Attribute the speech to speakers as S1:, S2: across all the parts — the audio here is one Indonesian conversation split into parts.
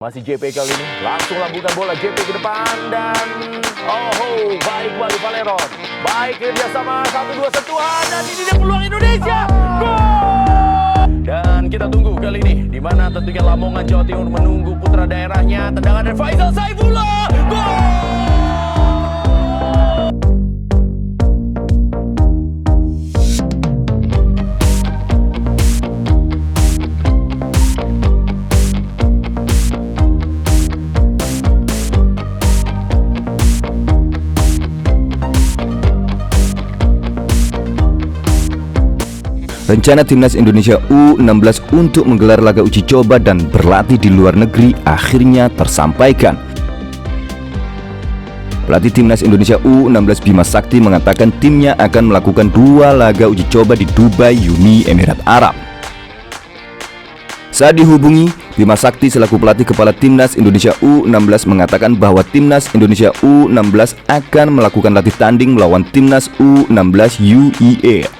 S1: Masih JP kali ini, langsung lambungkan bola JP ke depan dan baik Wali Valeron, baik kerjasama 1-2 sentuhan dan ini dia peluang Indonesia, gol! Dan kita tunggu kali ini, di mana tentunya Lamongan Jawa Timur menunggu putra daerahnya, tendangan dari Faisal Saifullah, gol!
S2: Rencana Timnas Indonesia U16 untuk menggelar laga uji coba dan berlatih di luar negeri akhirnya tersampaikan. Pelatih Timnas Indonesia U16 Bima Sakti mengatakan timnya akan melakukan 2 laga uji coba di Dubai, Uni Emirat Arab. Saat dihubungi, Bima Sakti selaku pelatih kepala Timnas Indonesia U16 mengatakan bahwa Timnas Indonesia U16 akan melakukan latih tanding melawan Timnas U16 UAE.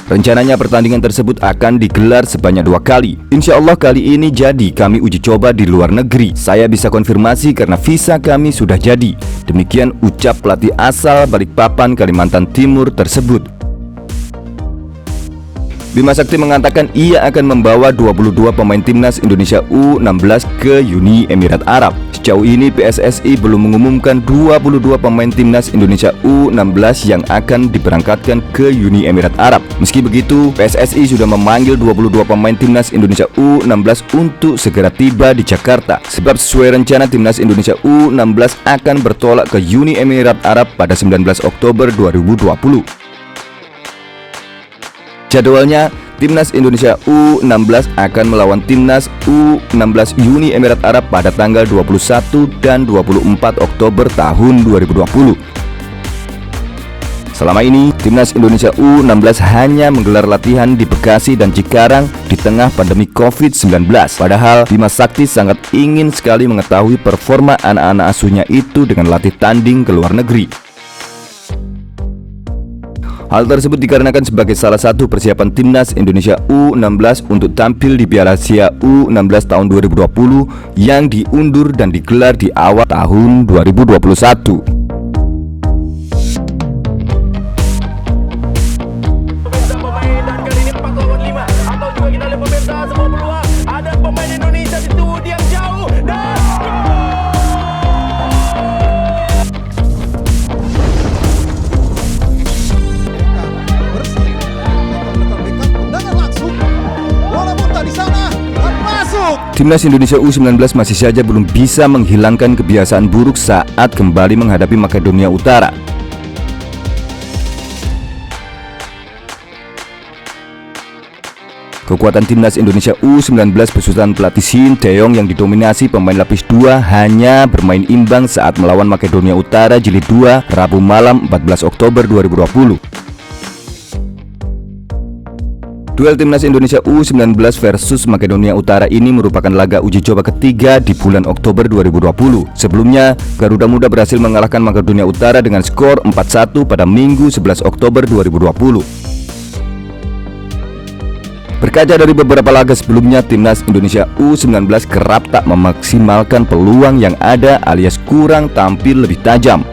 S2: Rencananya pertandingan tersebut akan digelar sebanyak 2 kali. Insya Allah kali ini jadi kami uji coba di luar negeri. Saya bisa konfirmasi karena visa kami sudah jadi. Demikian ucap pelatih asal Balikpapan, Kalimantan Timur tersebut. Bima Sakti mengatakan ia akan membawa 22 pemain Timnas Indonesia U16 ke Uni Emirat Arab. Sejauh ini PSSI belum mengumumkan 22 pemain Timnas Indonesia U16 yang akan diberangkatkan ke Uni Emirat Arab. Meski begitu, PSSI sudah memanggil 22 pemain Timnas Indonesia U16 untuk segera tiba di Jakarta. Sebab sesuai rencana Timnas Indonesia U16 akan bertolak ke Uni Emirat Arab pada 19 Oktober 2020. Jadwalnya, Timnas Indonesia U16 akan melawan Timnas U16 Uni Emirat Arab pada tanggal 21 dan 24 Oktober tahun 2020. Selama ini, Timnas Indonesia U16 hanya menggelar latihan di Bekasi dan Cikarang di tengah pandemi COVID-19. Padahal, Bima Sakti sangat ingin sekali mengetahui performa anak-anak asuhnya itu dengan latih tanding ke luar negeri. Hal tersebut dikarenakan sebagai salah satu persiapan Timnas Indonesia U16 untuk tampil di Piala Asia U16 tahun 2020 yang diundur dan digelar di awal tahun 2021. Timnas Indonesia U19 masih saja belum bisa menghilangkan kebiasaan buruk saat kembali menghadapi Makedonia Utara. Kekuatan Timnas Indonesia U19 besutan pelatih Shin Tae-yong yang didominasi pemain lapis 2 hanya bermain imbang saat melawan Makedonia Utara Jilid 2 Rabu malam 14 Oktober 2020. Duel Timnas Indonesia U19 versus Makedonia Utara ini merupakan laga uji coba ketiga di bulan Oktober 2020. Sebelumnya, Garuda Muda berhasil mengalahkan Makedonia Utara dengan skor 4-1 pada Minggu 11 Oktober 2020. Berkaca dari beberapa laga sebelumnya, Timnas Indonesia U19 kerap tak memaksimalkan peluang yang ada alias kurang tampil lebih tajam.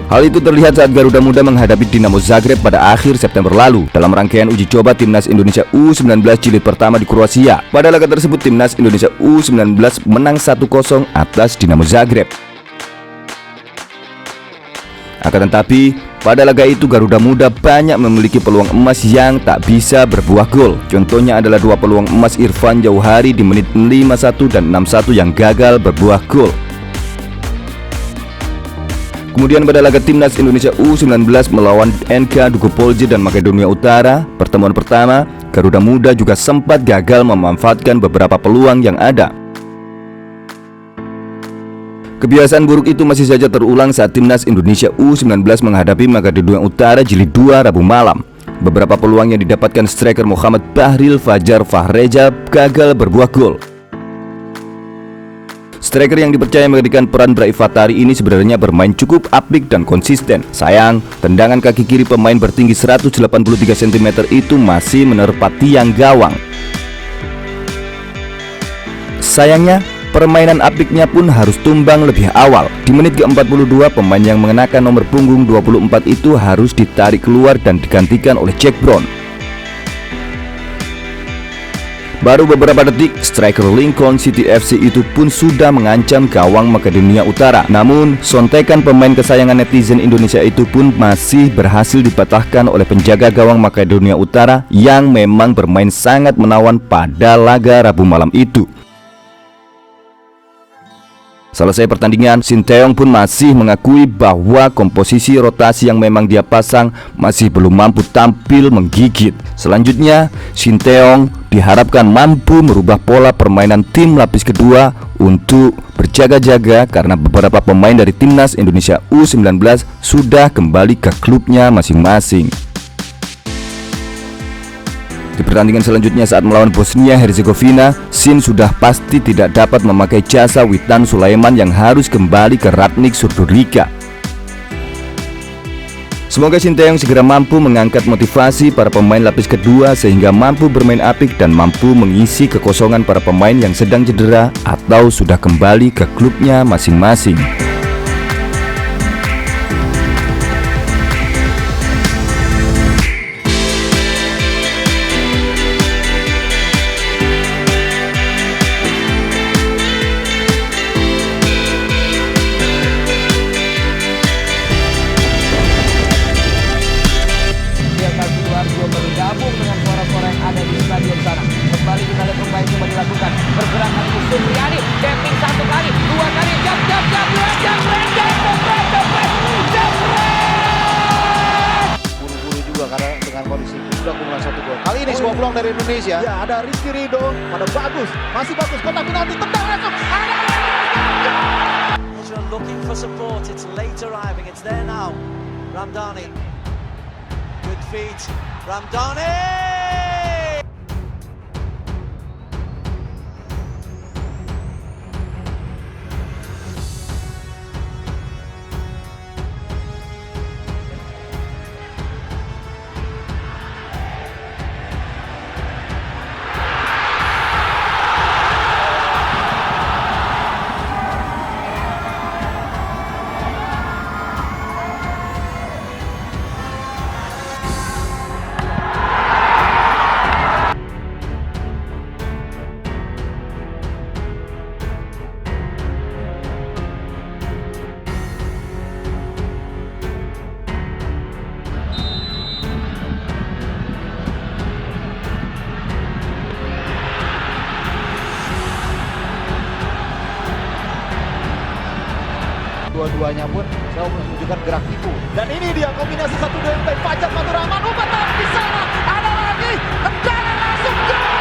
S2: Hal itu terlihat saat Garuda Muda menghadapi Dinamo Zagreb pada akhir September lalu dalam rangkaian uji coba Timnas Indonesia U19 jilid pertama di Kroasia. Pada laga tersebut Timnas Indonesia U19 menang 1-0 atas Dinamo Zagreb. Akan tetapi, pada laga itu Garuda Muda banyak memiliki peluang emas yang tak bisa berbuah gol. Contohnya adalah 2 peluang emas Irfan Jauhari di menit 51 dan 61 yang gagal berbuah gol. Kemudian pada laga Timnas Indonesia U19 melawan NK Dukopolje dan Makedonia Utara, pertemuan pertama, Garuda Muda juga sempat gagal memanfaatkan beberapa peluang yang ada. Kebiasaan buruk itu masih saja terulang saat Timnas Indonesia U19 menghadapi Makedonia Utara Jilid 2 Rabu malam. Beberapa peluang yang didapatkan striker Muhammad Bahril Fajar Fahreja gagal berbuah gol. Striker yang dipercaya menggantikan peran Brahim Fatari ini sebenarnya bermain cukup apik dan konsisten. Sayang, tendangan kaki kiri pemain bertinggi 183 cm itu masih menerpa tiang gawang. Sayangnya, permainan apiknya pun harus tumbang lebih awal. Di menit ke-42, pemain yang mengenakan nomor punggung 24 itu harus ditarik keluar dan digantikan oleh Jack Brown. Baru beberapa detik, striker Lincoln City FC itu pun sudah mengancam gawang Makedonia Utara. Namun, sontekan pemain kesayangan netizen Indonesia itu pun masih berhasil dipatahkan oleh penjaga gawang Makedonia Utara yang memang bermain sangat menawan pada laga Rabu malam itu. Selesai pertandingan, Sinteyong pun masih mengakui bahwa komposisi rotasi yang memang dia pasang masih belum mampu tampil menggigit. Selanjutnya, Sinteyong diharapkan mampu merubah pola permainan tim lapis kedua untuk berjaga-jaga karena beberapa pemain dari timnas Indonesia U19 sudah kembali ke klubnya masing-masing. Di pertandingan selanjutnya saat melawan Bosnia Herzegovina, Sin sudah pasti tidak dapat memakai jasa Witan Sulaiman yang harus kembali ke Radnik Surdulica. Semoga Sinteyong segera mampu mengangkat motivasi para pemain lapis kedua sehingga mampu bermain apik dan mampu mengisi kekosongan para pemain yang sedang cedera atau sudah kembali ke klubnya masing-masing.
S1: Bergabung dengan suara-suara yang ada di stadion sana. Kembali kita lihat pemain coba dilakukan. Bergerak kali ini Supriyadi, tapping satu kali, dua kali, jab, buru-buru juga karena dengan kondisi sudah kumpulan satu gol. Kali ini sebuah peluang dari Indonesia.
S3: Ya, ada Rizky Ridho, pada bagus, masih bagus, kotak penalti, tendang langsung.
S4: Israel looking for support, it's late arriving, it's there now. Ramdani. Good feet, Ramdani!
S3: Dua-duanya pun selalu menunjukkan gerak tipu. Dan ini dia kombinasi 1-2 yang baik. Fajar Faturrahman, umpan di sana. Ada lagi, tendangan langsung gol!